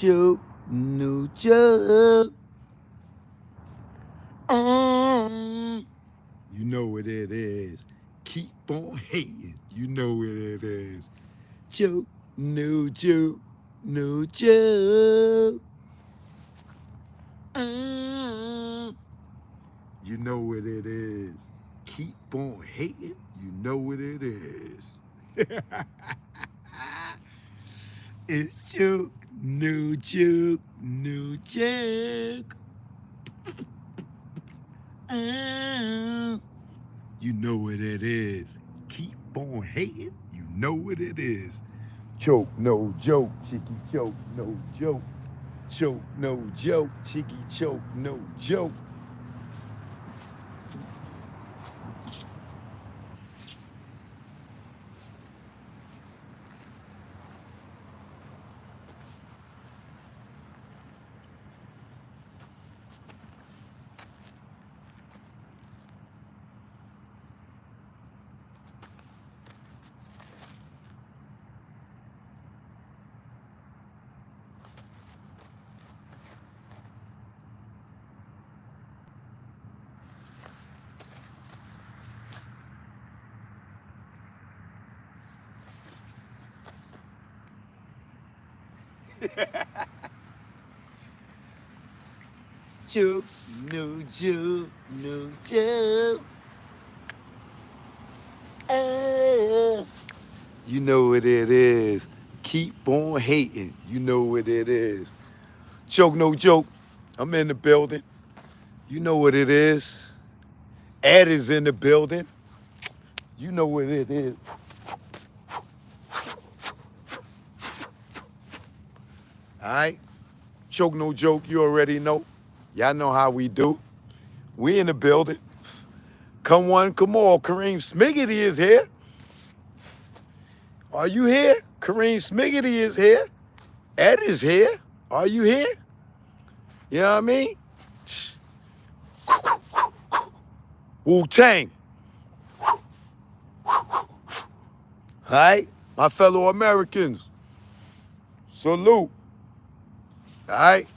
joke, no joke. You know what it is. Keep on hating. You know what it is. Joke, no joke, no joke. You know what it is. Keep on hating. You know what it is. It's joke, no joke, no joke. You know what it is. Keep on hating. You know what it is. Choke, no joke. Chicky choke, no joke. Choke, no joke. Chicky choke, no joke. Joke, no joke, no joke. You know what it is. Keep on hating. You know what it is. Choke, no joke. I'm in the building. You know what it is. Ed is in the building. You know what it is. All right? Choke, no joke. You already know. Y'all know how we do. We in the building. Come one, come all. Kareem Smiggity is here. Are you here? Kareem Smiggity is here. Ed is here. Are you here? You know what I mean? Wu-Tang. All right? My fellow Americans. Salute. All right?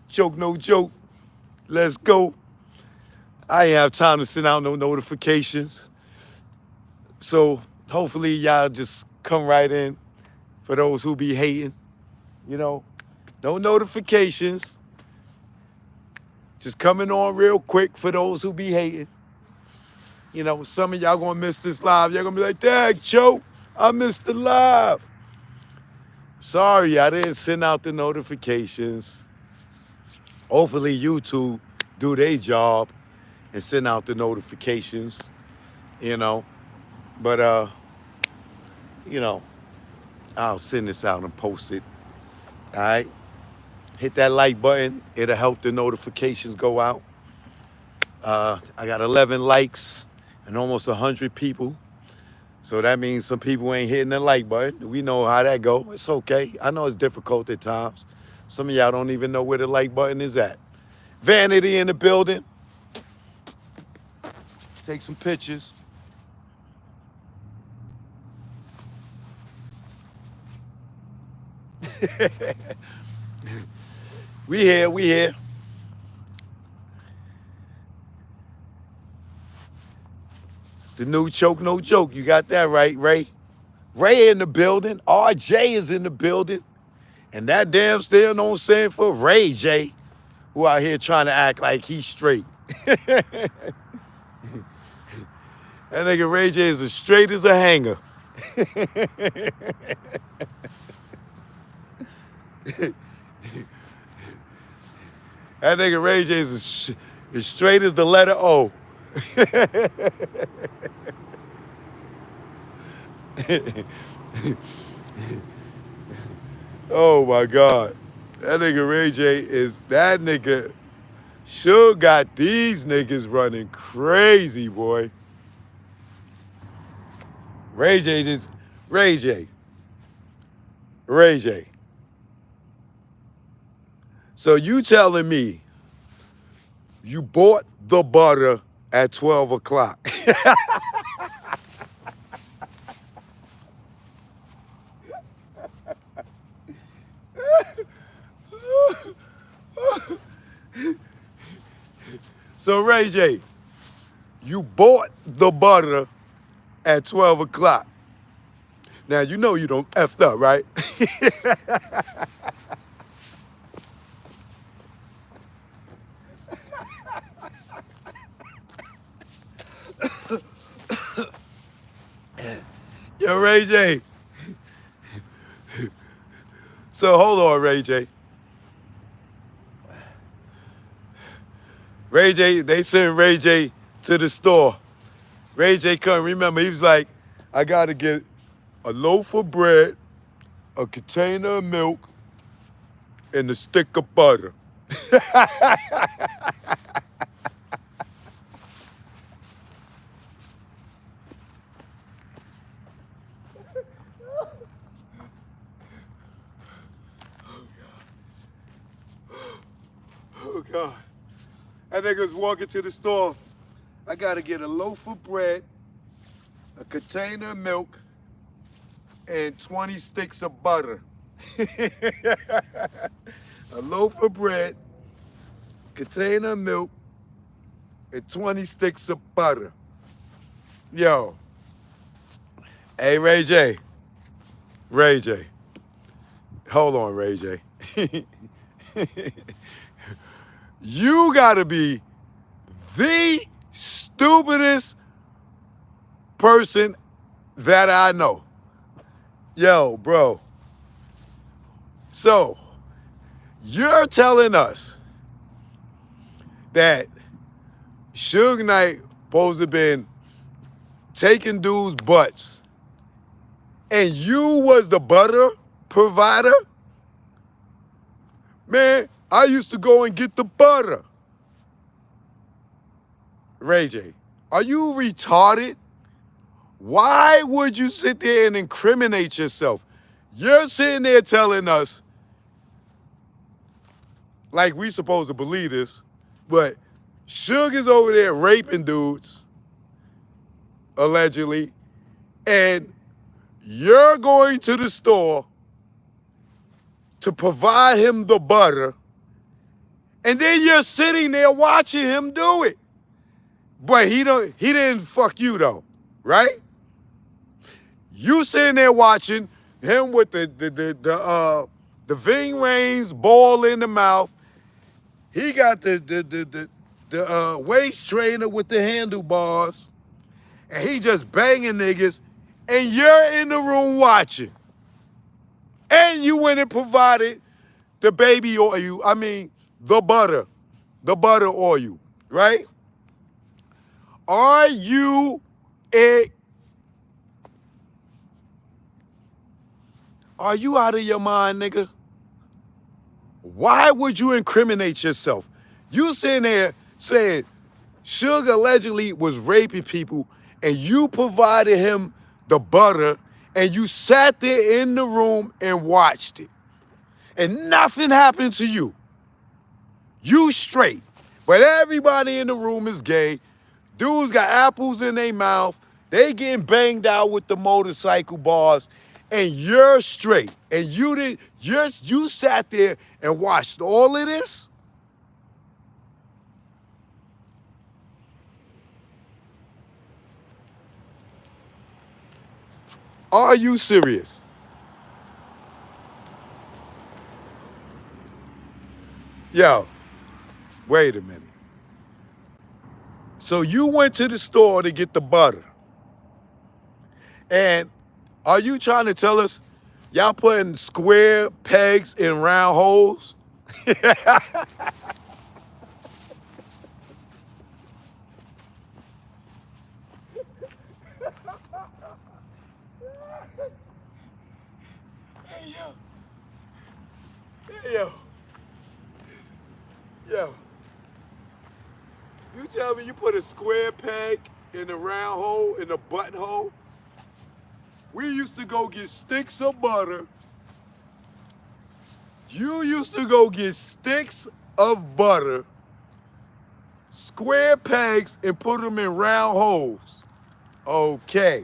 Joke, no joke. Let's go. I ain't have time to send out no notifications. So hopefully y'all just come right in for those who be hating. You know, no notifications. Just coming on real quick for those who be hating. You know, some of y'all gonna miss this live. Y'all gonna be like, Dag, Joe, I missed the live. Sorry, I didn't send out the notifications. Hopefully YouTube do their job and send out the notifications, you know. But, you know, I'll send this out and post it, all right? Hit that like button. It'll help the notifications go out. I got 11 likes and almost 100 people. So that means some people ain't hitting the like button. We know how that go. It's okay. I know it's difficult at times. Some of y'all don't even know where the like button is at. Vanity in the building. Take some pictures. We here, we here. It's the new choke, no joke. You got that right, Ray? Ray in the building. RJ is in the building. And that damn still don't stand for Ray J, who out here trying to act like he's straight. That nigga Ray J is as straight as a hanger. That nigga Ray J is as straight as the letter O. Oh my God. That nigga Ray J is, that nigga sure got these niggas running crazy, boy. Ray J just, Ray J. Ray J. So you telling me you bought the butter at 12 o'clock. So Ray J, you bought the butter at 12 o'clock. Now you know you don't effed up, right? Yo, Ray J. So hold on, Ray J. Ray J, they sent Ray J to the store. Ray J couldn't remember. He was like, I gotta get a loaf of bread, a container of milk, and a stick of butter. Oh God. That nigga was walking to the store. I gotta get a loaf of bread, a container of milk, and 20 sticks of butter. A loaf of bread, container of milk, and 20 sticks of butter. Yo. Hey, Ray J. Ray J. Hold on, Ray J. You gotta be the stupidest person that I know. Yo, bro. So, you're telling us that Suge Knight supposed to have been taking dudes' butts and you was the butter provider? Man, I used to go and get the butter. Ray J, are you retarded? Why would you sit there and incriminate yourself? You're sitting there telling us, like we supposed to believe this, but Suge is over there raping dudes, allegedly, and you're going to the store to provide him the butter, and then you're sitting there watching him do it. But he didn't fuck you though, right? You sitting there watching him with the Ving Rhames ball in the mouth. He got the waist trainer with the handlebars, and he just banging niggas, and you're in the room watching. And you went and provided the baby oil, the butter oil, right? Are you out of your mind, nigga? Why would you incriminate yourself? You sitting there saying Suge allegedly was raping people and you provided him the butter and you sat there in the room and watched it. And nothing happened to you. You straight. But everybody in the room is gay. Dudes got apples in their mouth. They getting banged out with the motorcycle bars. And you're straight. And you sat there and watched all of this? Are you serious? Yo, wait a minute. So you went to the store to get the butter. And are you trying to tell us y'all putting square pegs in round holes? Hey, yo. Hey, yo. Yo. You tell me you put a square peg in the round hole, in the buttonhole? We used to go get sticks of butter. You used to go get sticks of butter, square pegs, and put them in round holes. Okay.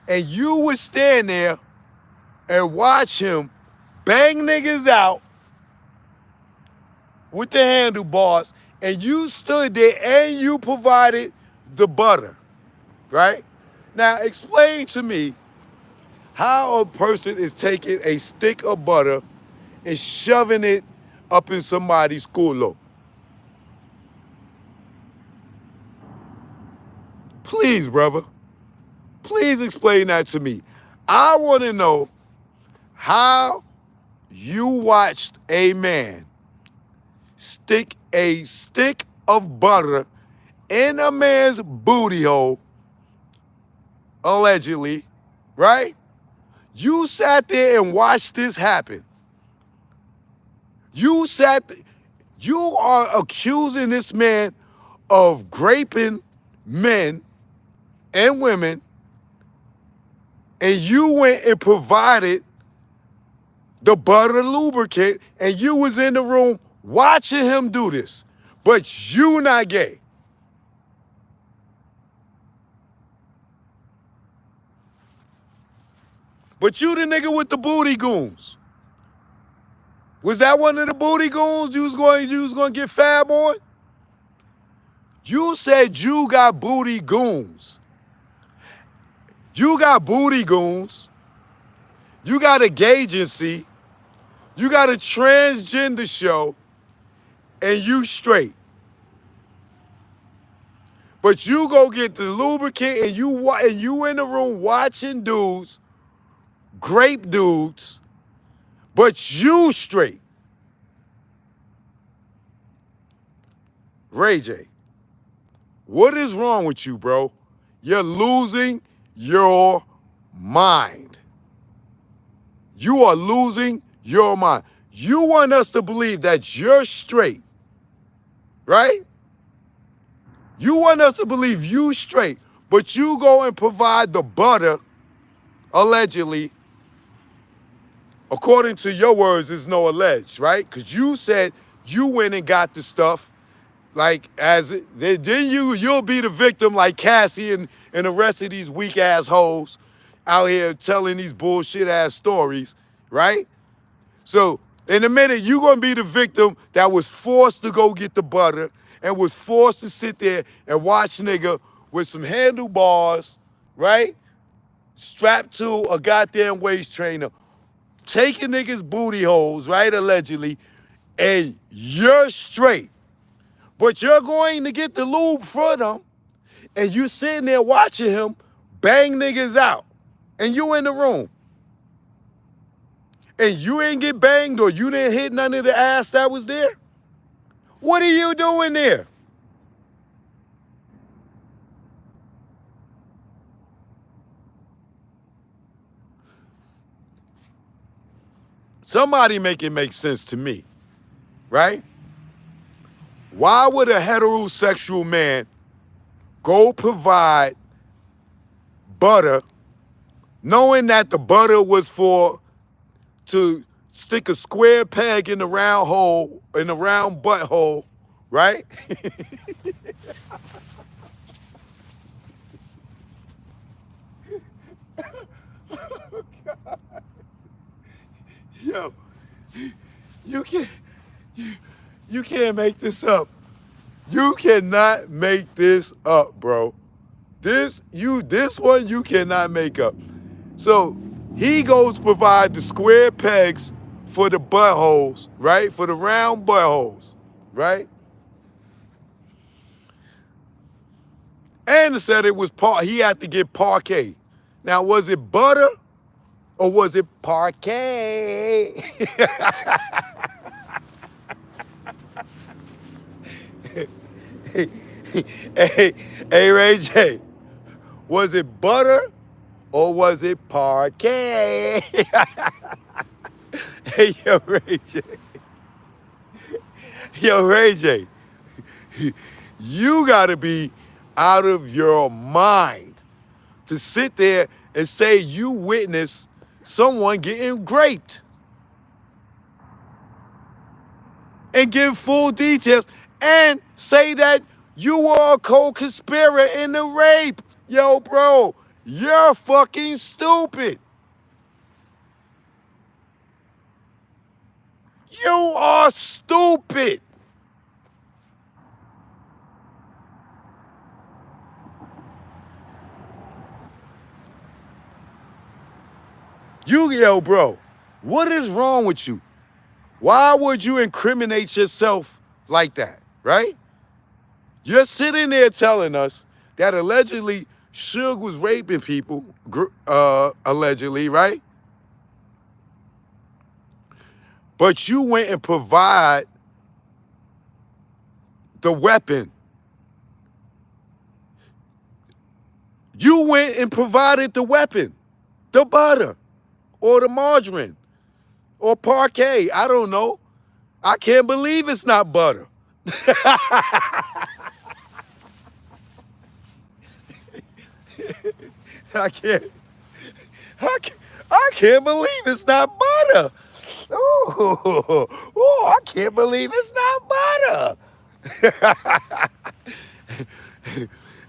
And you would stand there and watch him bang niggas out with the handlebars and you stood there and you provided the butter, right? Now explain to me how a person is taking a stick of butter and shoving it up in somebody's culo. Please, brother. Please explain that to me. I want to know how you watched a man stick a stick of butter in a man's booty hole, allegedly, right? You sat there and watched this happen. You are accusing this man of graping men and women, and you went and provided the butter lubricant, and you was in the room watching him do this, but you not gay. But you the nigga with the booty goons. Was that one of the booty goons you was going to get fab on? You said you got booty goons. You got booty goons. You got a gay agency. You got a transgender show, and you straight. But you go get the lubricant and you in the room watching dudes, grape dudes, but you straight. Ray J, what is wrong with you, bro? You're losing your mind. You are losing your mind. You want us to believe that you're straight, right? You want us to believe you straight, but you go and provide the butter, allegedly. According to your words, there's no alleged, right? Because you said you went and got the stuff, like then you'll be the victim like Cassie and the rest of these weak ass hoes out here telling these bullshit ass stories, right? So in a minute, you're gonna be the victim that was forced to go get the butter and was forced to sit there and watch nigga with some handlebars, right? Strapped to a goddamn waist trainer, taking niggas' booty holes, right, allegedly, and you're straight. But you're going to get the lube for them, and you sitting there watching him bang niggas out, and you in the room. And you ain't get banged or you didn't hit none of the ass that was there? What are you doing there? Somebody make it make sense to me, right? Why would a heterosexual man go provide butter knowing that the butter was to stick a square peg in the round hole, in the round butthole, right? Yo, you can't make this up. You cannot make this up, bro. This one you cannot make up. So he goes provide the square pegs for the buttholes, right? For the round buttholes, right? And said it was he had to get parquet. Now, was it butter or was it parquet? hey, Ray J, was it butter or was it parquet? Hey, yo, Ray J. Yo, Ray J, you gotta be out of your mind to sit there and say you witnessed someone getting raped and give full details and say that you were a co-conspirator in the rape. Yo, bro, you're fucking stupid. You are stupid. Yo, bro, what is wrong with you? Why would you incriminate yourself like that, right? You're sitting there telling us that allegedly Suge was raping people, allegedly, right? But you went and provide the weapon. You went and provided the weapon, the butter, or the margarine, or parquet. I don't know. I can't believe it's not butter. I can't. I can't, I can't believe it's not butter. Oh, I can't believe it's not butter.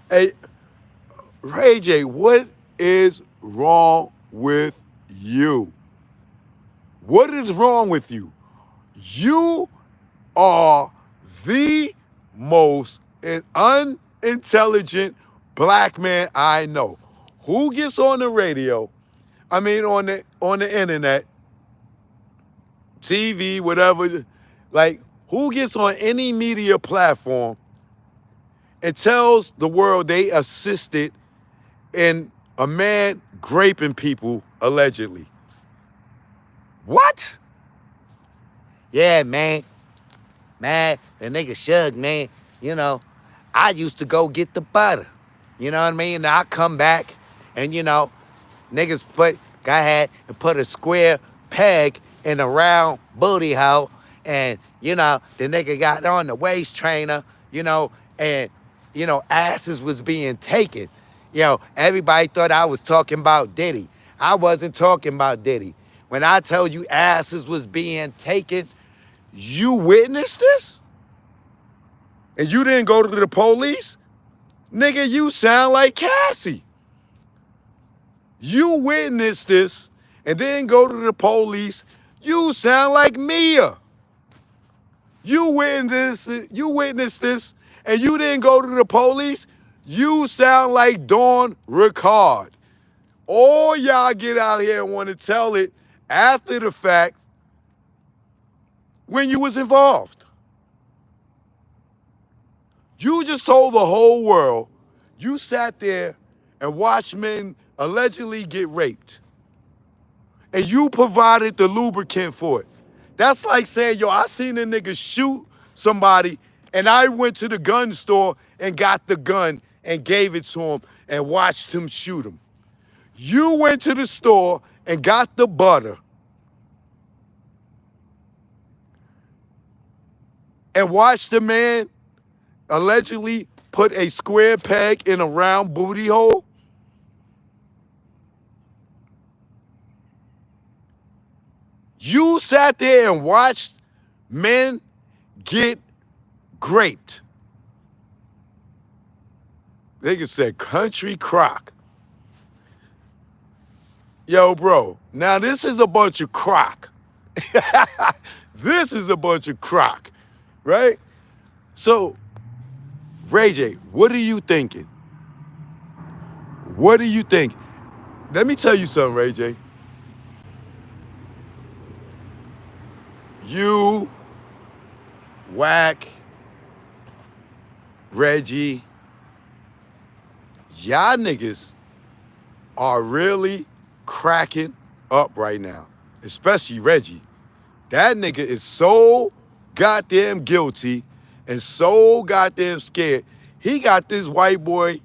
Hey, Ray J, what is wrong with you? What is wrong with you? You are the most unintelligent black man I know. Who gets on the radio? I mean, on the internet, TV, whatever. Like, who gets on any media platform and tells the world they assisted in a man raping people allegedly? What? Yeah, man. Man, the nigga Suge, man, you know, I used to go get the butter. You know what I mean? And I come back and, you know, niggas got ahead and put a square peg in a round booty hole. And, you know, the nigga got on the waist trainer, you know, and, you know, asses was being taken. You know, everybody thought I was talking about Diddy. I wasn't talking about Diddy. When I told you asses was being taken, you witnessed this? And you didn't go to the police? Nigga, you sound like Cassie. You witnessed this and then go to the police. You sound like Mia. You witnessed this and you didn't go to the police. You sound like Dawn Ricard. All y'all get out here and want to tell it after the fact when you was involved. You just told the whole world you sat there and watched men allegedly get raped. And you provided the lubricant for it. That's like saying, yo, I seen a nigga shoot somebody and I went to the gun store and got the gun and gave it to him and watched him shoot him. You went to the store and got the butter and watched the man allegedly put a square peg in a round booty hole. You sat there and watched men get raped. Nigga said country crock. Yo, bro, now this is a bunch of crock. This is a bunch of crock, right? So, Ray J, what are you thinking? What do you think? Let me tell you something, Ray J. You, Wack, Reggie, y'all niggas are really cracking up right now, especially Reggie. That nigga is so goddamn guilty and so goddamn scared. He got this white boy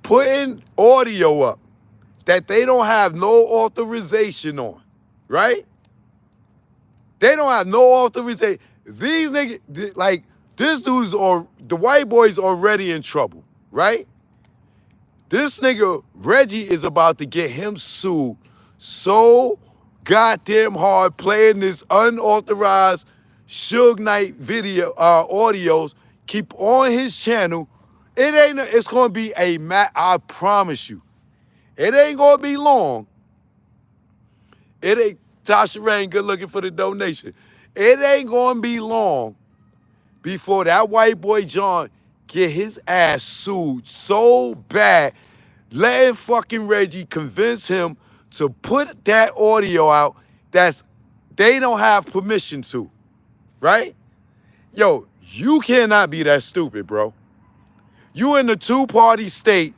putting audio up that they don't have no authorization on, right? They don't have no authorization. These niggas, like, this dude's, or the white boy's already in trouble, right? This nigga, Reggie, is about to get him sued so goddamn hard playing this unauthorized Suge Knight video, audios, keep on his channel. It's gonna be I promise you. It ain't gonna be long. It ain't, Tasha Rain, good looking for the donation. It ain't gonna be long before that white boy John get his ass sued so bad, letting fucking Reggie convince him to put that audio out that's they don't have permission to, right? Yo, you cannot be that stupid, bro. You in the two-party state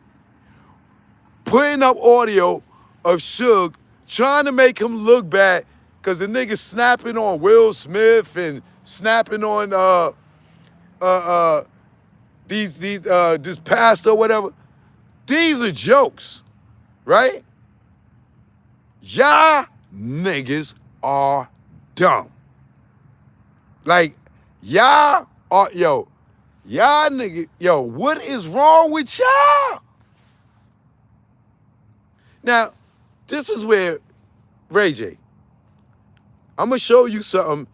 putting up audio of Suge trying to make him look bad because the nigga snapping on Will Smith and snapping on this pastor or whatever. These are jokes, right? Y'all niggas are dumb. Like, y'all are, y'all niggas, what is wrong with y'all? Now, this is where, Ray J, I'm going to show you something.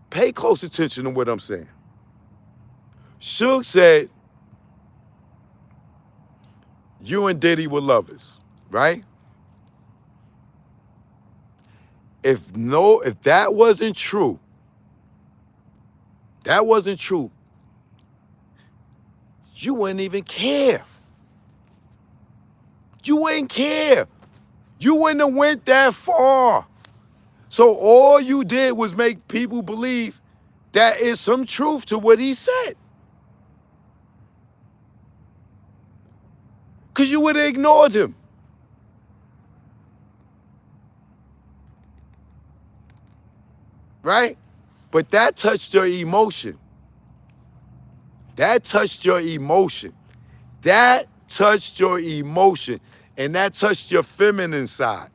Pay close attention to what I'm saying. Suge said, you and Diddy were lovers, right? If that wasn't true, you wouldn't even care. You wouldn't care. You wouldn't have went that far. So all you did was make people believe that is some truth to what he said. Because you would have ignored him. Right? But that touched your emotion. That touched your emotion. That touched your emotion. And that touched your feminine side.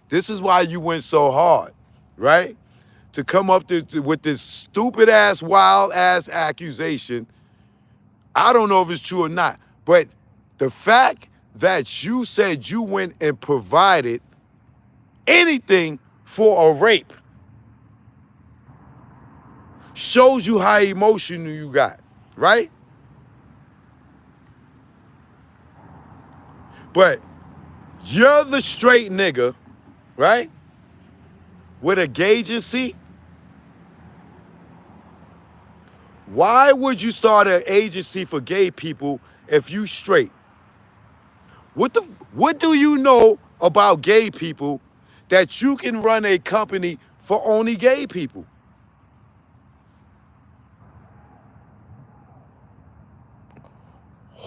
This is why you went so hard, right? To come up with this stupid ass, wild ass accusation. I don't know if it's true or not, but the fact that you said you went and provided anything for a rape shows you how emotional you got, right? But you're the straight nigga, right? With a gay agency. Why would you start an agency for gay people if you straight? What do you know about gay people that you can run a company for only gay people?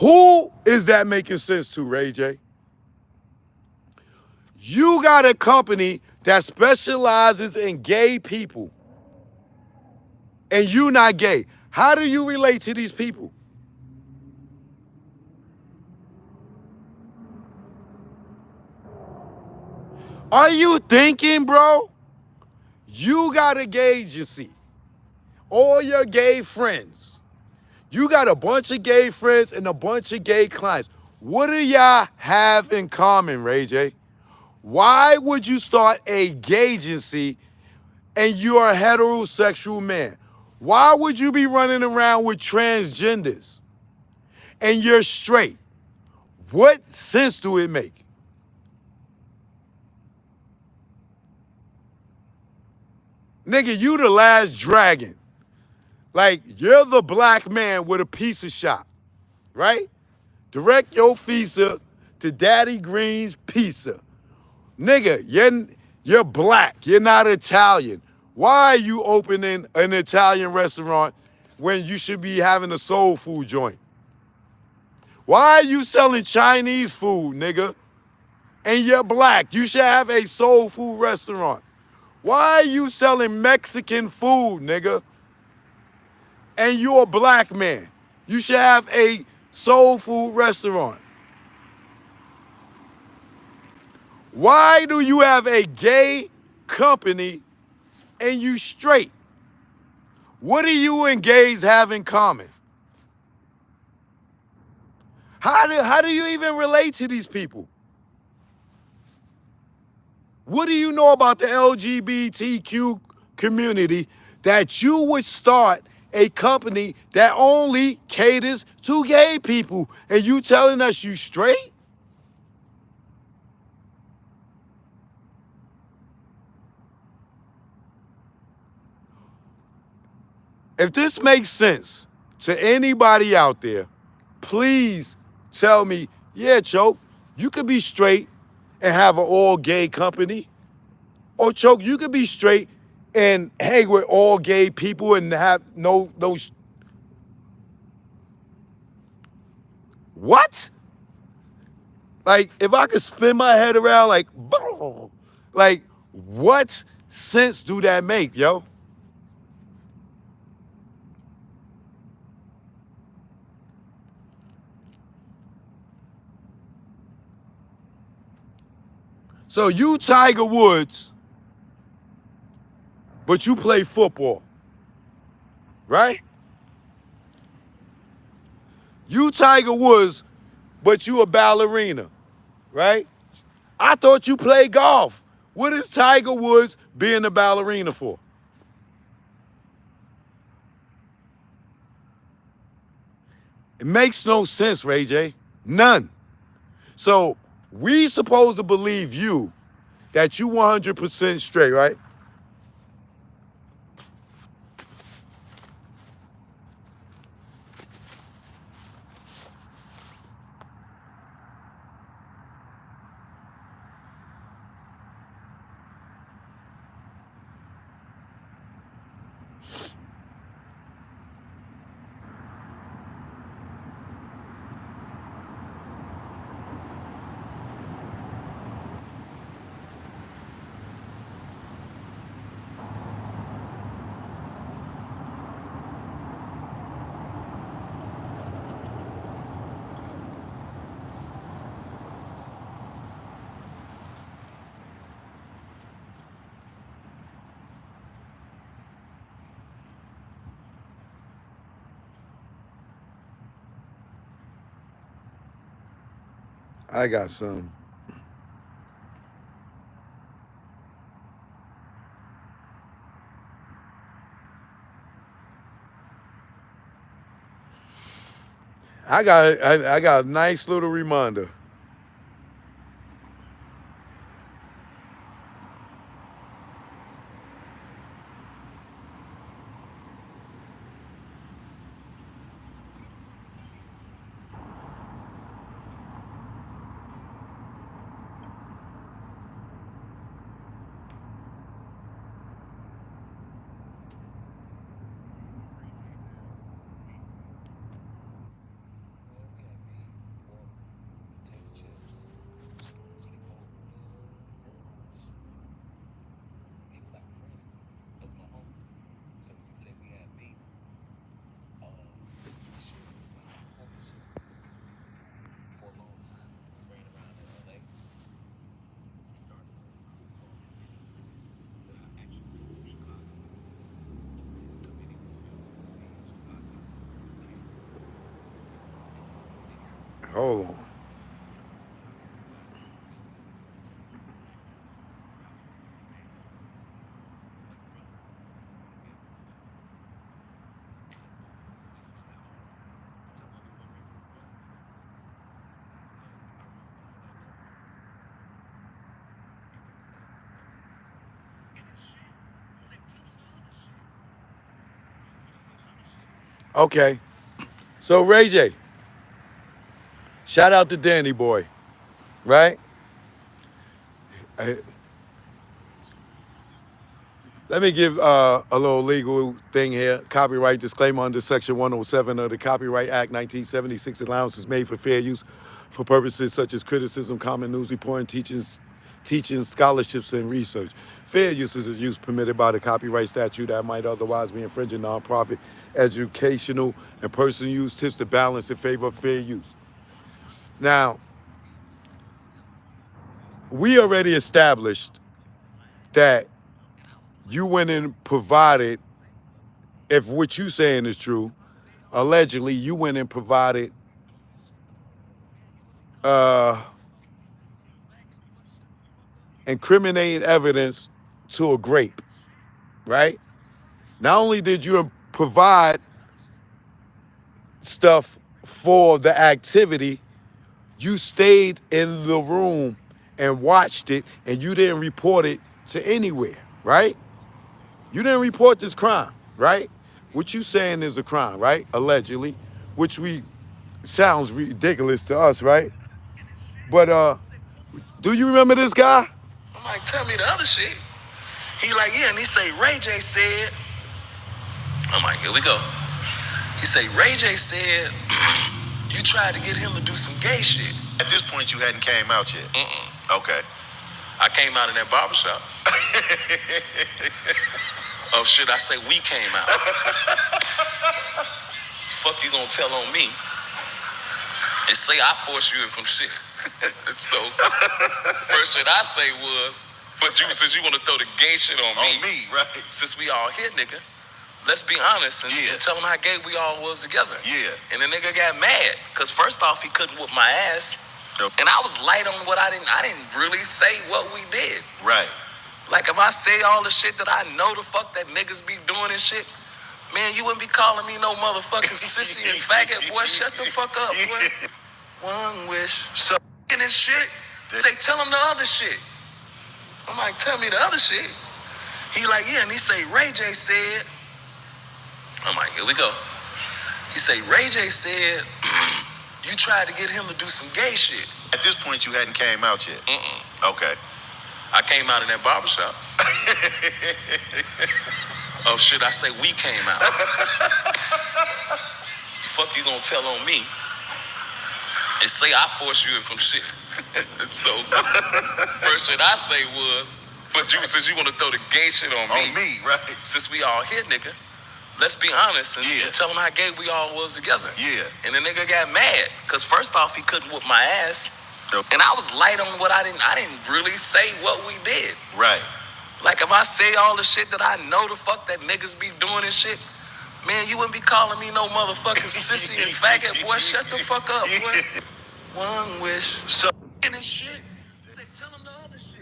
Who is that making sense to, Ray J? You got a company that specializes in gay people, and you not gay. How do you relate to these people? Are you thinking, bro? You got a gay agency. All your gay friends. You got a bunch of gay friends and a bunch of gay clients. What do y'all have in common, Ray J? Why would you start a gay agency and you're a heterosexual man? Why would you be running around with transgenders and you're straight? What sense do it make? Nigga, you the last dragon. Like, you're the black man with a pizza shop, right? Direct your pizza to Daddy Green's Pizza. Nigga, you're black. You're not Italian. Why are you opening an Italian restaurant when you should be having a soul food joint? Why are you selling Chinese food, nigga? And you're black. You should have a soul food restaurant. Why are you selling Mexican food, nigga? And you're a black man. You should have a soul food restaurant. Why do you have a gay company and you straight? What do you and gays have in common? How do you even relate to these people? What do you know about the LGBTQ community that you would start a company that only caters to gay people and you telling us you straight? If this makes sense to anybody out there, please tell me, yeah, Choke, You could be straight and have an all gay company. Or Choke, you could be straight and hang with all gay people and have no. What? Like, if I could spin my head around, like, what sense do that make, yo? So you Tiger Woods, but you play football, right? You Tiger Woods, but you a ballerina, right? I thought you played golf. What is Tiger Woods being a ballerina for? It makes no sense, Ray J. None. So we supposed to believe you that you 100% straight, right? I got some. I got a nice little reminder. Hold on. Okay. So Ray J, shout out to Danny Boy, right? Uh, Let me give a little legal thing here. Copyright disclaimer under Section 107 of the Copyright Act 1976. Allowance is made for fair use for purposes such as criticism, common news reporting, teaching, scholarships, and research. Fair use is a use permitted by the copyright statute that might otherwise be infringing nonprofit, educational, and personal use tips to balance in favor of fair use. Now, we already established that you went and provided, if what you saying is true, allegedly you went and provided uh, incriminating evidence to a grape, right? Not only did you provide stuff for the activity, you stayed in the room and watched it, and you didn't report it to anywhere, right? You didn't report this crime, right? What you saying is a crime, right? Allegedly, which we sounds ridiculous to us, right? But do you remember this guy? I'm like, tell me the other shit. He like, yeah, and he say Ray J said. I'm like, here we go. He say Ray J said you tried to get him to do some gay shit. At this point, you hadn't came out yet. Okay. I came out in that barbershop. Oh shit, I say we came out. Fuck you gonna tell on me and say I forced you in some shit. So first shit I say was, but you since you wanna throw the gay shit on me. On me, right? Since we all here, nigga, let's be honest and tell him how gay we all was together. Yeah. And the nigga got mad. Cause first off, he couldn't whoop my ass. Nope. And I was light on what I didn't really say what we did. Right. Like if I say all the shit that I know the fuck that niggas be doing and shit, man, you wouldn't be calling me no motherfucking sissy and faggot, boy. Shut the fuck up, boy. One wish. So in this shit, say tell him the other shit. I'm like, tell me the other shit. He like, yeah, and he say Ray J said. I'm like, here we go. He say Ray J said you tried to get him to do some gay shit. At this point, you hadn't came out yet. Okay. I came out in that barbershop. Oh shit, I say we came out. Fuck you gonna tell on me and say I forced you in some shit. So first shit I say was, but you since you wanna throw the gay shit on me. On me, right? Since we all here, nigga, let's be honest and tell him how gay we all was together. Yeah. And the nigga got mad. Cause first off, he couldn't whoop my ass. Nope. And I was light on what I didn't really say what we did. Right. Like if I say all the shit that I know the fuck that niggas be doing and shit, man, you wouldn't be calling me no motherfucking sissy and faggot, boy. Shut the fuck up, boy. One wish. So in this shit, say tell him the other shit.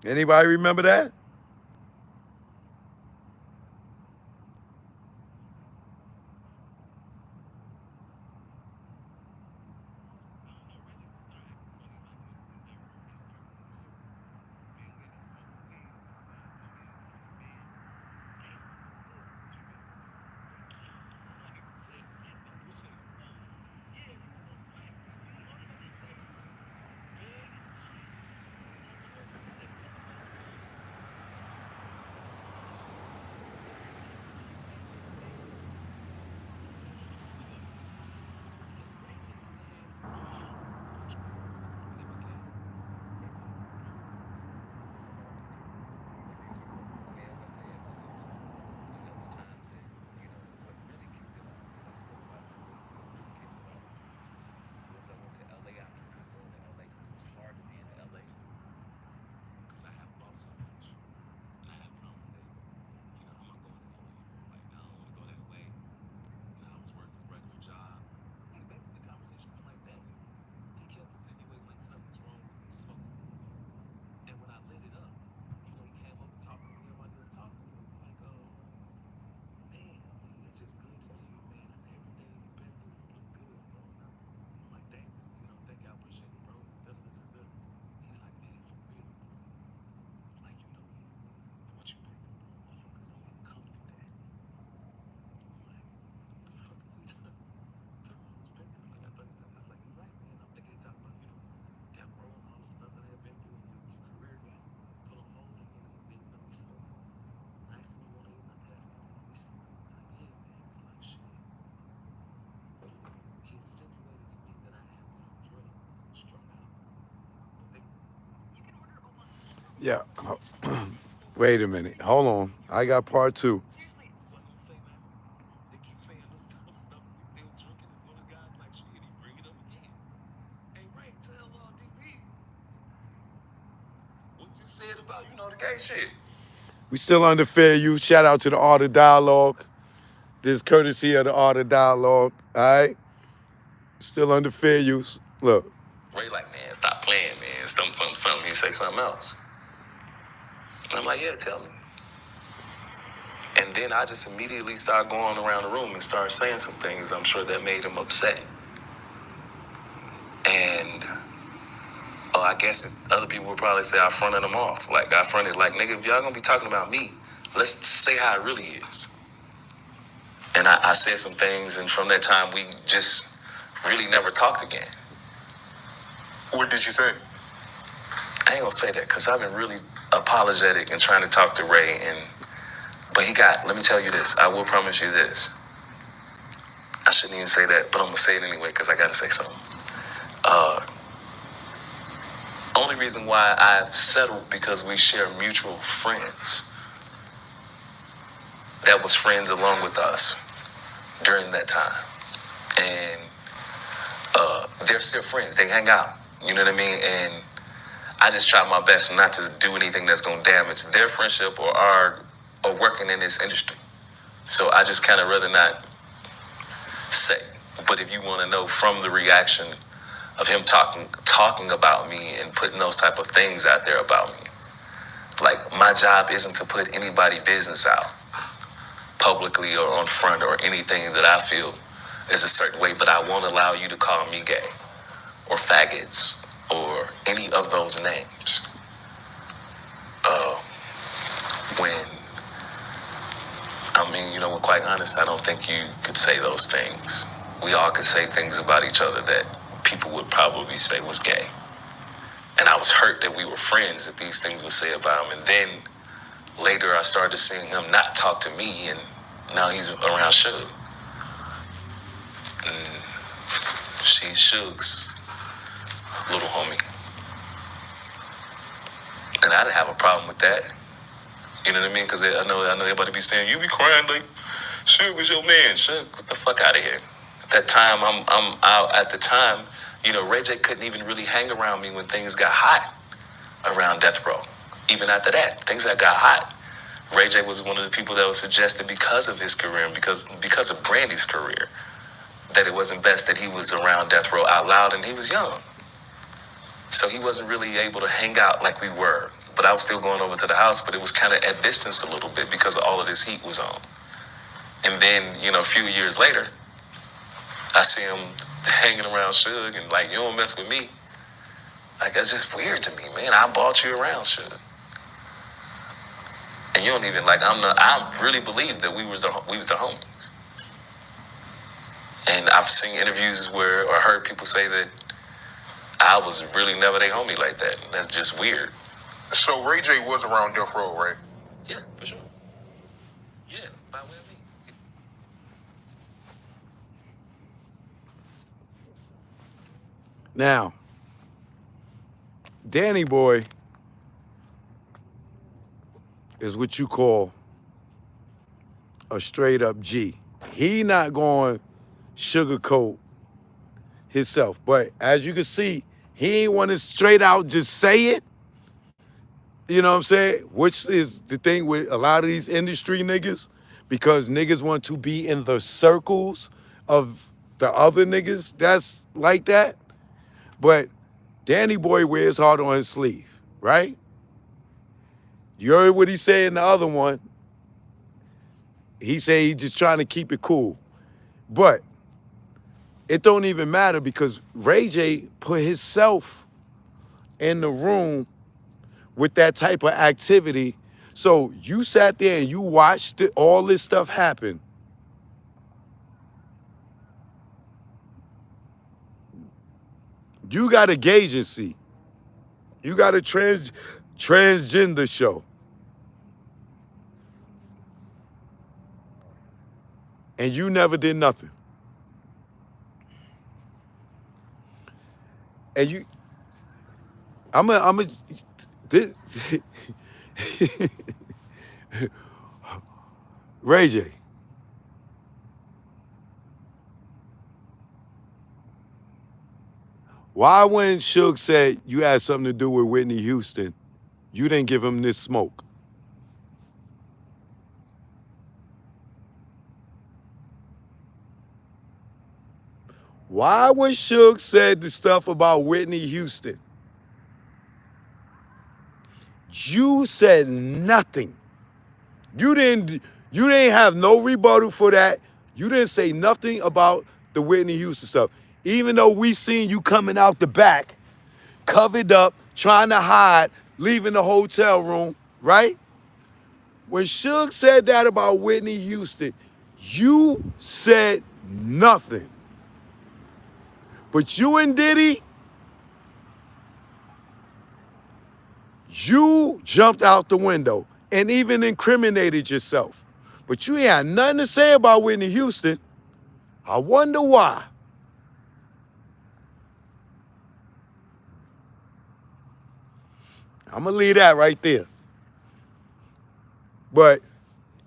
Anybody remember that? Yeah. Wait a minute. Hold on. I got part two. Said about, the gay shit. We still under fair use. Shout out to the Art of Dialogue. This courtesy of the Art of Dialogue. All right? Still under fair use. Look. Ray like, man, stop playing, man. Something. He say something else. And I'm like, yeah, tell me. And then I just immediately started going around the room and started saying some things I'm sure that made him upset. And I guess other people would probably say I fronted him off. Like, I fronted, like, nigga, if y'all gonna be talking about me, let's say how it really is. And I said some things, and from that time, we just really never talked again. What did you say? I ain't gonna say that, because I've been really apologetic and trying to talk to Ray, but let me tell you this, I will promise you this. I shouldn't even say that, but I'm gonna say it anyway, because I gotta say something. Only reason why I've settled because we share mutual friends that was friends along with us during that time. And they're still friends. They hang out. You know what I mean? And I just try my best not to do anything that's going to damage their friendship or working in this industry. So I just kind of rather not say. But if you want to know from the reaction of him talking about me and putting those type of things out there about me, like, my job isn't to put anybody business out publicly or on front or anything that I feel is a certain way, but I won't allow you to call me gay or faggots or any of those names. When, quite honest, I don't think you could say those things. We all could say things about each other that people would probably say was gay. And I was hurt that we were friends, that these things would say about him. And then later I started seeing him not talk to me, and now he's around Suge. And she's Suge's little homie. And I didn't have a problem with that. You know what I mean? Because I know everybody be saying, you be crying like Suge was your man. Suge, get the fuck out of here. At that time, I'm out. At the time, Ray J couldn't even really hang around me when things got hot around Death Row. Even after that, things that got hot. Ray J was one of the people that was suggested because of his career and because of Brandy's career that it wasn't best that he was around Death Row out loud, and he was young. So he wasn't really able to hang out like we were. But I was still going over to the house, but it was kind of at distance a little bit because all of this heat was on. And then, a few years later, I see him hanging around Suge and like, you don't mess with me. Like, that's just weird to me, man. I bought you around Suge. And you don't even, I really believe that we was the homies. And I've seen interviews or heard people say that I was really never their homie like that. And that's just weird. So Ray J was around Death Row, right? Yeah, for sure. Yeah, by way of me. Now, Danny Boy is what you call a straight up G. He not going sugarcoat himself. But as you can see, he ain't want to straight out just say it. You know what I'm saying? Which is the thing with a lot of these industry niggas, because niggas want to be in the circles of the other niggas that's like that. But Danny Boy wears heart on his sleeve, right? You heard what he said in the other one. He said he just trying to keep it cool. But it don't even matter because Ray J put himself in the room with that type of activity. So you sat there and you watched all this stuff happen. You got a agency. You got a transgender show. And you never did nothing. And this, Ray J. Why when Suge said you had something to do with Whitney Houston, you didn't give him this smoke? Why when Suge said the stuff about Whitney Houston, you said nothing? You didn't You didn't have no rebuttal for that. You didn't say nothing about the Whitney Houston stuff. Even though we seen you coming out the back, covered up, trying to hide, leaving the hotel room, right? When Suge said that about Whitney Houston, you said nothing. But you and Diddy, you jumped out the window and even incriminated yourself. But you ain't had nothing to say about Whitney Houston. I wonder why. I'm gonna leave that right there. But,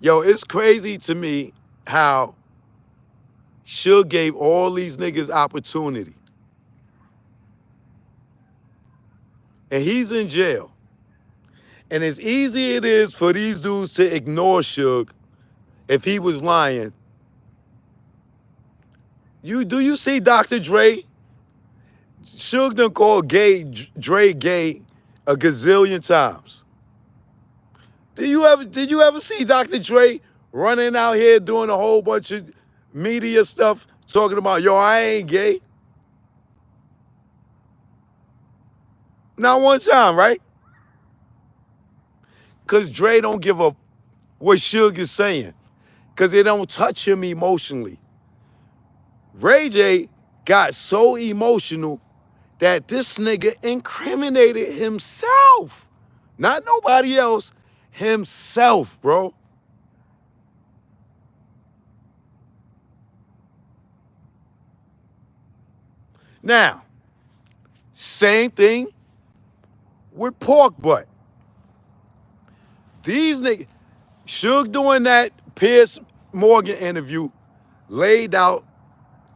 yo, it's crazy to me how Suge gave all these niggas opportunity. And he's in jail. And as easy it is for these dudes to ignore Suge if he was lying. Do you see Dr. Dre? Suge done called Dre gay a gazillion times. Did you ever see Dr. Dre running out here doing a whole bunch of media stuff talking about, yo, I ain't gay? Not one time, right? Because Dre don't give a what Suge is saying. Because it don't touch him emotionally. Ray J got so emotional that this nigga incriminated himself. Not nobody else, himself, bro. Now, same thing with Pork Butt. These niggas, Suge doing that Piers Morgan interview laid out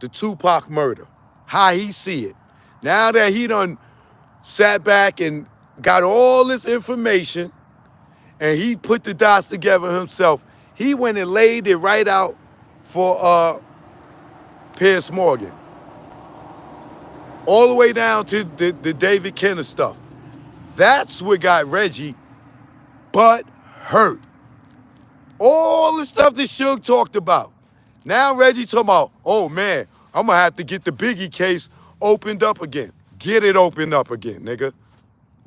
the Tupac murder, how he see it. Now that he done sat back and got all this information and he put the dots together himself, he went and laid it right out for Piers Morgan. All the way down to the David Kenner stuff. That's what got Reggie butt hurt. All the stuff that Suge talked about. Now Reggie talking about, oh man, I'm gonna have to get the Biggie case opened up again. Get it opened up again, nigga.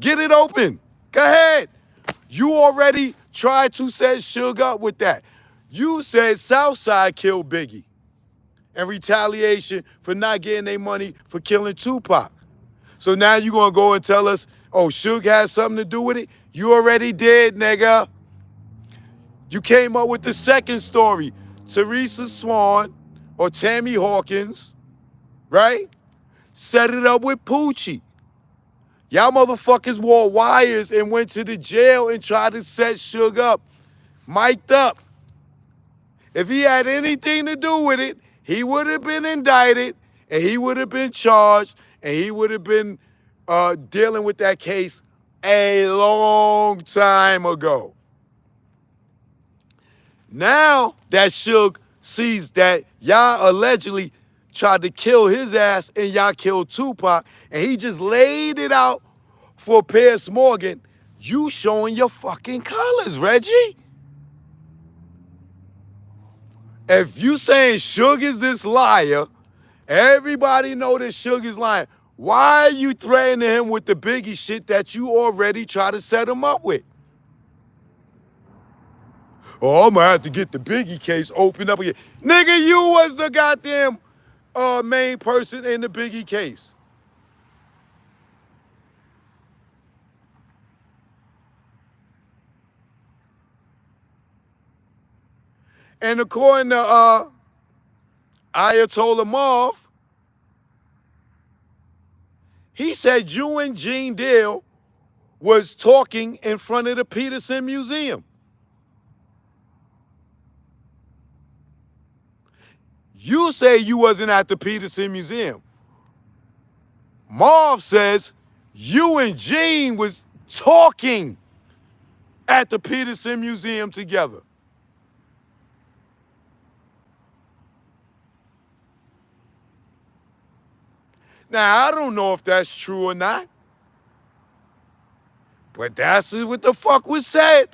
Get it open. Go ahead. You already tried to set Suge up with that. You said Southside killed Biggie in retaliation for not getting their money for killing Tupac. So now you gonna go and tell us, oh, Suge has something to do with it? You already did, nigga. You came up with the second story. Teresa Swan or Tammy Hawkins, right? Set it up with Poochie. Y'all motherfuckers wore wires and went to the jail and tried to set Suge up, mic'd up. If he had anything to do with it, he would have been indicted and he would have been charged and he would have been dealing with that case a long time ago. Now that Suge sees that y'all allegedly tried to kill his ass and y'all killed Tupac, and he just laid it out for Piers Morgan, you showing your fucking colors, Reggie. If you saying Suge is this liar, everybody know that Suge is lying. Why are you threatening him with the Biggie shit that you already tried to set him up with? Oh, I'm gonna have to get the Biggie case opened up again. Nigga, you was the goddamn main person in the Biggie case. And according to Ayatollah Marv, he said you and Gene Deal was talking in front of the Peterson Museum. You say you wasn't at the Peterson Museum. Marv says you and Gene was talking at the Peterson Museum together. Now, I don't know if that's true or not, but that's what the fuck was said.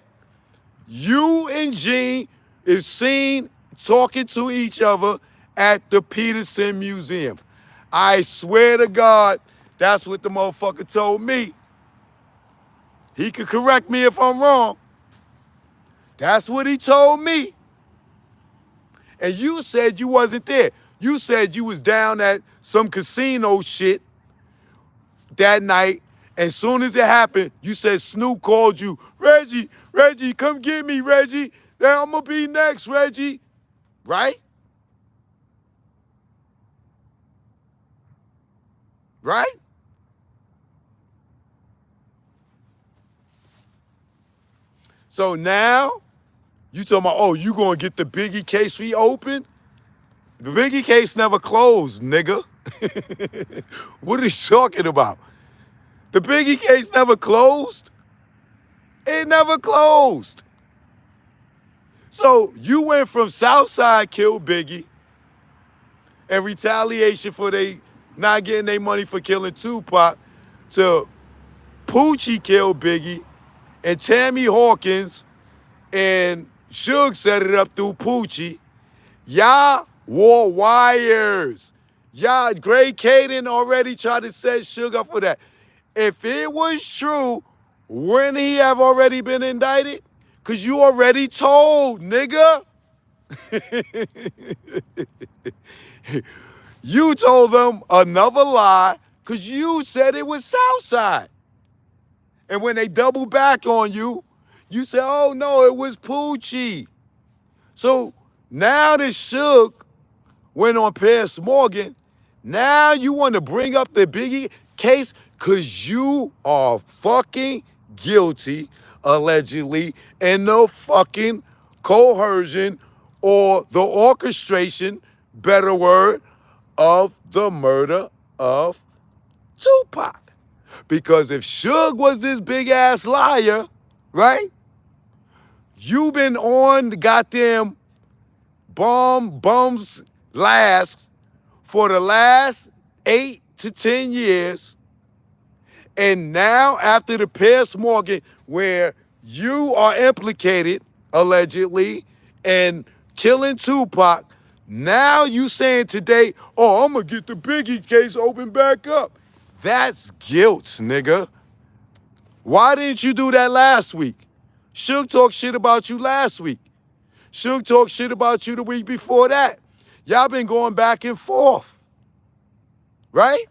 You and Gene, is seen talking to each other at the Peterson Museum. I swear to God, that's what the motherfucker told me. He could correct me if I'm wrong. That's what he told me. And you said you wasn't there. You said you was down at some casino shit that night. And soon as it happened, you said Snoop called you. Reggie, come get me, Reggie. Now I'm going to be next, Reggie. Right? Right? So now, you talking about, oh, you going to get the Biggie case reopened? The Biggie case never closed, nigga. What are you talking about? The Biggie case never closed. It never closed. So you went from Southside killed Biggie in retaliation for they not getting their money for killing Tupac to Poochie killed Biggie and Tammy Hawkins and Suge set it up through Poochie. Y'all wore wires. Y'all, Greg Caden already tried to set Suge up for that. If it was true, wouldn't he have already been indicted? Because you already told, nigga. You told them another lie because you said it was Southside. And when they double back on you, you said, oh no, it was Poochie. So now that Suge went on Piers Morgan, now you want to bring up the Biggie case because you are fucking guilty, allegedly, in the fucking coercion or the orchestration, better word, of the murder of Tupac. Because if Suge was this big ass liar, right? You been on the goddamn bums last for the last 8 to 10 years. And now after the Piers Morgan, where you are implicated, allegedly, in killing Tupac, now you saying today, oh, I'm going to get the Biggie case open back up. That's guilt, nigga. Why didn't you do that last week? Suge talked shit about you last week. Suge talked shit about you the week before that. Y'all been going back and forth, right?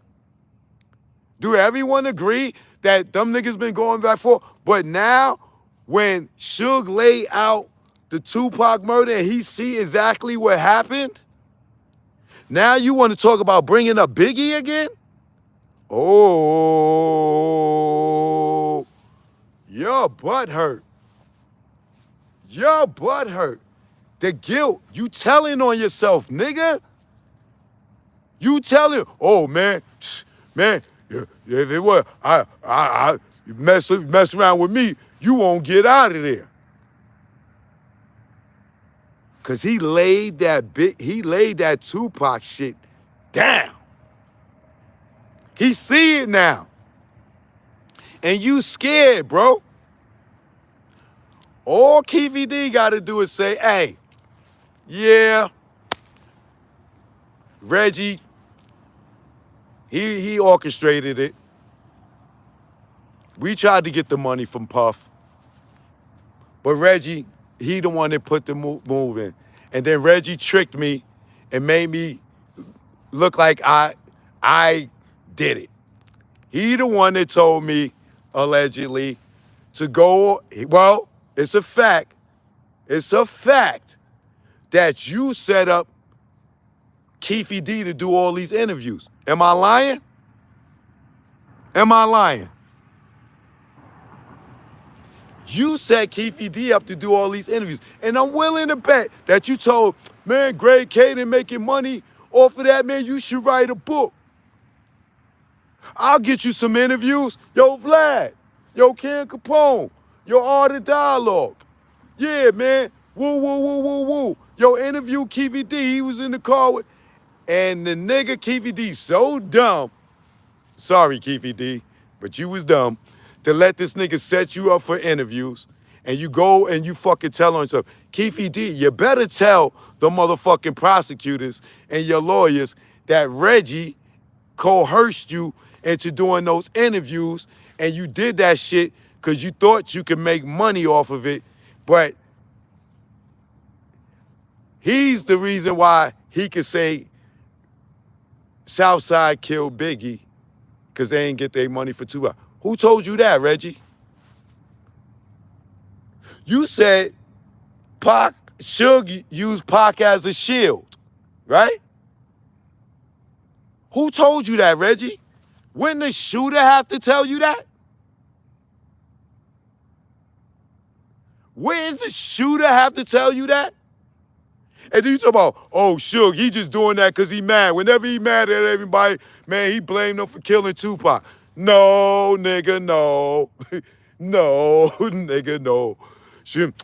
Do everyone agree that them niggas been going back and forth? But now, when Suge laid out the Tupac murder and he see exactly what happened, now you want to talk about bringing up Biggie again? Oh, your butt hurt. Your butt hurt. The guilt, you telling on yourself, nigga. You telling, oh man, if it was, you mess around with me, you won't get out of there. Cause he laid that Tupac shit down. He see it now. And you scared, bro. All KVD gotta do is say, hey, yeah, Reggie, he orchestrated it. We tried to get the money from Puff. But Reggie, he the one that put the move in. And then Reggie tricked me and made me look like I did it. He the one that told me, allegedly, to go, well, it's a fact. It's a fact that you set up Keefy D to do all these interviews. Am I lying? Am I lying? You set Keefy D up to do all these interviews. And I'm willing to bet that you told, man, Greg Caden making money off of that, man, you should write a book. I'll get you some interviews. Yo, Vlad. Yo, Ken Capone. Yo, Art of Dialogue. Yeah, man. Woo. Yo, interview Keefy D. He was in the car with... And the nigga Keefy D so dumb. Sorry, Keefy D, but you was dumb to let this nigga set you up for interviews. and you go and you fucking tell on yourself, Keefe D, you better tell the motherfucking prosecutors and your lawyers that Reggie coerced you into doing those interviews, and you did that shit because you thought you could make money off of it, but he's the reason why he could say Southside killed Biggie because they ain't get their money for 2 hours. Who told you that, Reggie? You said Pac, Suge used Pac as a shield, right? Who told you that, Reggie? Wouldn't the shooter have to tell you that? Wouldn't the shooter have to tell you that? And then you talk about, oh, Suge, he just doing that because he mad. Whenever he mad at everybody, man, he blamed them for killing Tupac. No, nigga, no. No, nigga, no.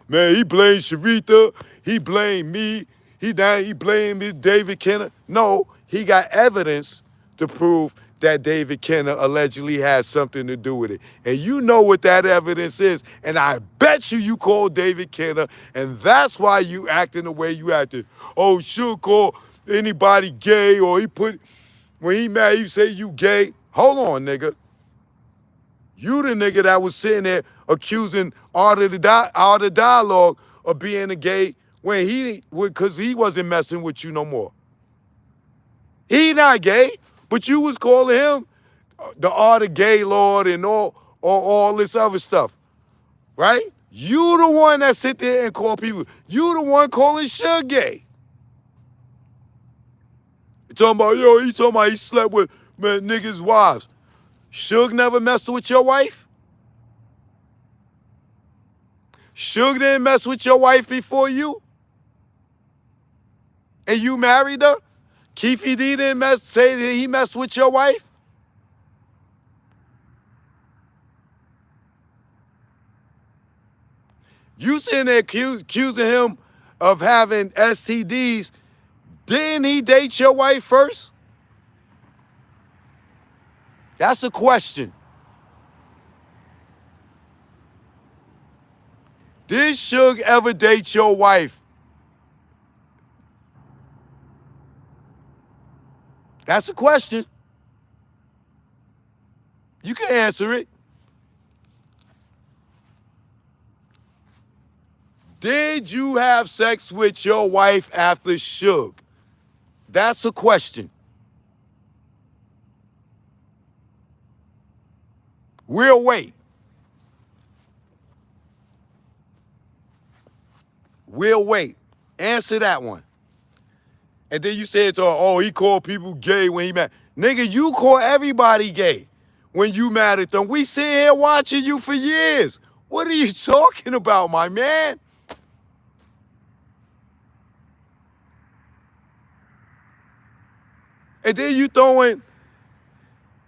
Man, he blamed Sharita. He blamed me. He blamed me, David Kenner. No, he got evidence to prove that David Kenner allegedly had something to do with it. And you know what that evidence is. And I bet you called David Kenner, and that's why you acting the way you acted. Oh, Suge call anybody gay, or when he mad, he say you gay. Hold on, nigga. You the nigga that was sitting there accusing Art of the Dialogue of being a gay because he wasn't messing with you no more. He not gay, but you was calling him the Art of Gay Lord and all this other stuff, right? You the one that sit there and call people. You the one calling Suge gay. He talking about he slept with niggas' wives. Suge never messed with your wife? Suge didn't mess with your wife before you? And you married her? Keefe D didn't say that he messed with your wife? You sitting there accusing him of having STDs. Didn't he date your wife first? That's a question. Did Suge ever date your wife? That's a question. You can answer it. Did you have sex with your wife after Suge? That's a question. We'll wait. We'll wait. Answer that one. And then you said to her, oh, he called people gay when he mad. Nigga, you call everybody gay when you mad at them. We sit here watching you for years. What are you talking about, my man? And then you throwing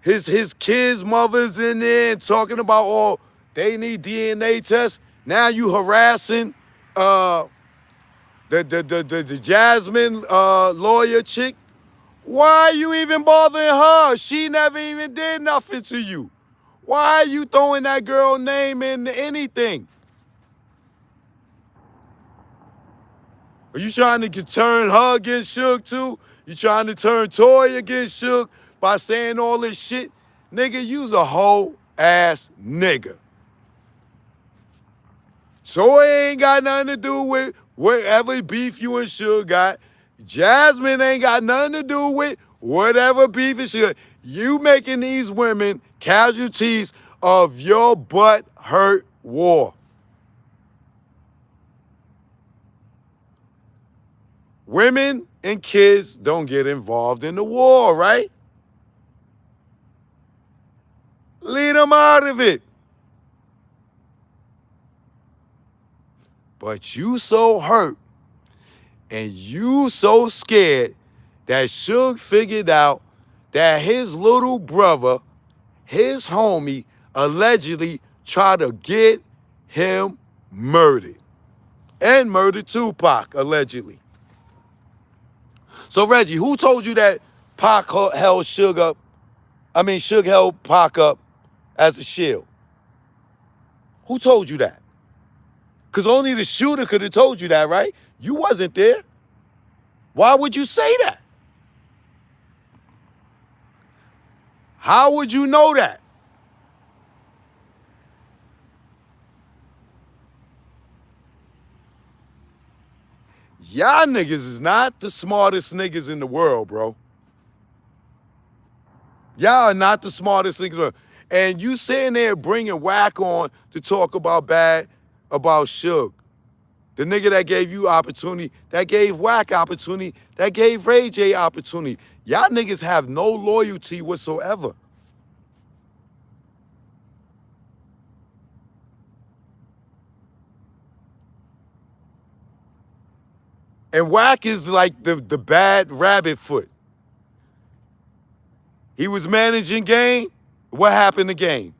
his kids' mothers in there and talking about, oh, they need DNA tests. Now you harassing the Jasmine lawyer chick. Why are you even bothering her? She never even did nothing to you. Why are you throwing that girl name into anything? Are you trying to turn her against Suge too? You trying to turn Toy against Suge by saying all this shit? Nigga, you's a whole ass nigga. Toy ain't got nothing to do with whatever beef you and Suge got. Jasmine ain't got nothing to do with whatever beef and shit. You making these women casualties of your butt hurt war. Women and kids don't get involved in the war, right? Leave them out of it. But you so hurt and you so scared that Suge figured out that his little brother, his homie, allegedly tried to get him murdered. And murdered Tupac, allegedly. So Reggie, who told you that Pac held Suge up? Suge held Pac up as a shield. Who told you that? Because only the shooter could have told you that, right? You wasn't there. Why would you say that? How would you know that? Y'all niggas is not the smartest niggas in the world, bro. Y'all are not the smartest niggas in the world. And you sitting there bringing whack on to talk about bad about Suge. The nigga that gave you opportunity, that gave whack opportunity, that gave Ray J opportunity. Y'all niggas have no loyalty whatsoever. And whack is like the bad rabbit foot. He was managing Game. What happened to Game?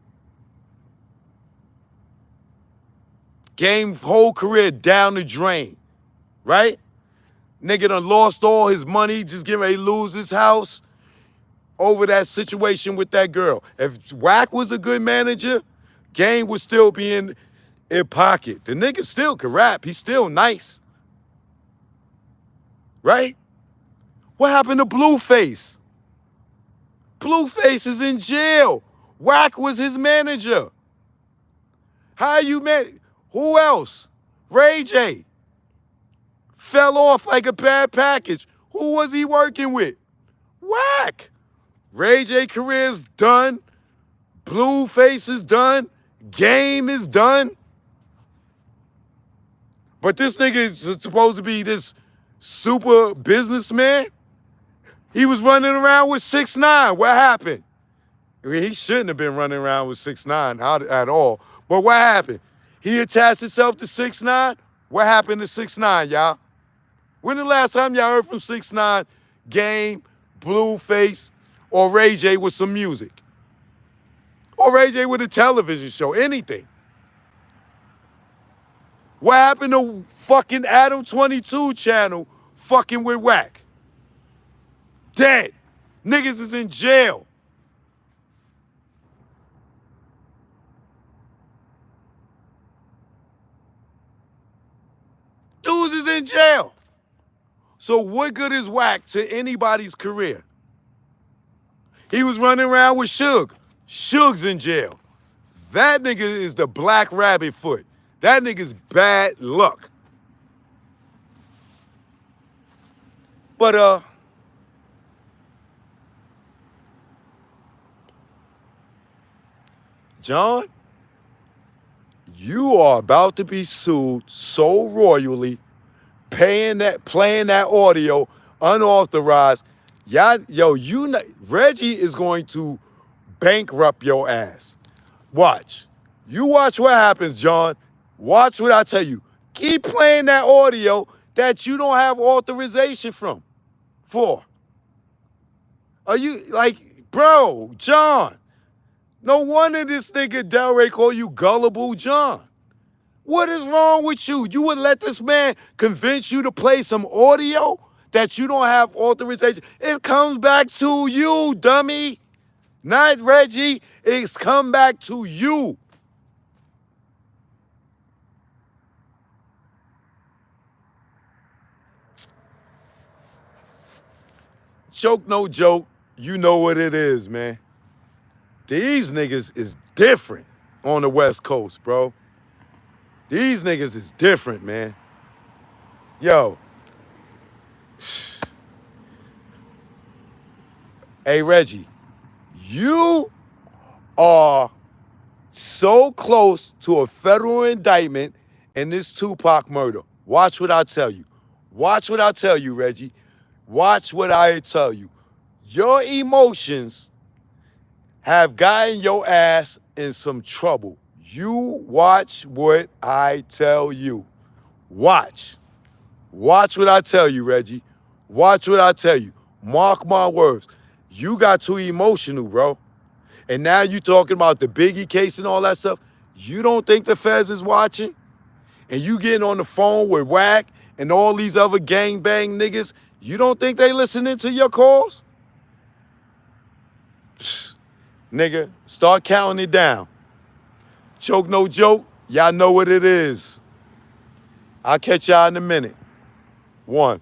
Game's whole career down the drain, right? Nigga done lost all his money, just getting ready to lose his house over that situation with that girl. If Wack was a good manager, Game would still be in pocket. The nigga still can rap. He's still nice. Right? What happened to Blueface? Blueface is in jail. Wack was his manager. How you met? Who else? Ray J. Fell off like a bad package. Who was he working with? Wack. Ray J career's done. Blueface is done. Game is done. But this nigga is supposed to be this super businessman. He was running around with 6ix9ine. What happened? I mean, he shouldn't have been running around with 6ix9ine at all. But what happened? He attached himself to 6ix9ine. What happened to 6ix9ine, y'all? When the last time y'all heard from 6ix9ine, Game, Blueface, or Ray J with some music? Or Ray J with a television show, anything? What happened to fucking Adam 22 channel fucking with Wack? Dead. Niggas is in jail. Dudes is in jail. So what good is Wack to anybody's career? He was running around with Suge. Suge's in jail. That nigga is the black rabbit foot. That nigga's bad luck. But John, you are about to be sued so royally, playing that audio unauthorized. Reggie is going to bankrupt your ass. Watch. You watch what happens, John. Watch what I tell you. Keep playing that audio that you don't have authorization for. Are you like, bro, John? No wonder this nigga Delray call you gullible John. What is wrong with you? You would let this man convince you to play some audio that you don't have authorization? It comes back to you, dummy. Not Reggie. It's come back to you. Joke, no joke. You know what it is, man. These niggas is different on the West Coast, bro. These niggas is different, man. Yo. Hey, Reggie, you are so close to a federal indictment in this Tupac murder. Watch what I tell you. Watch what I tell you, Reggie. Watch what I tell you. Your emotions have gotten your ass in some trouble. You watch what I tell you. Watch. Watch what I tell you, Reggie. Watch what I tell you. Mark my words. You got too emotional, bro. And now you talking about the Biggie case and all that stuff. You don't think the feds is watching? And you getting on the phone with Wack and all these other gangbang niggas, you don't think they listening to your calls? Psst. Nigga, start counting it down. Choke, no joke, y'all know what it is. I'll catch y'all in a minute. One.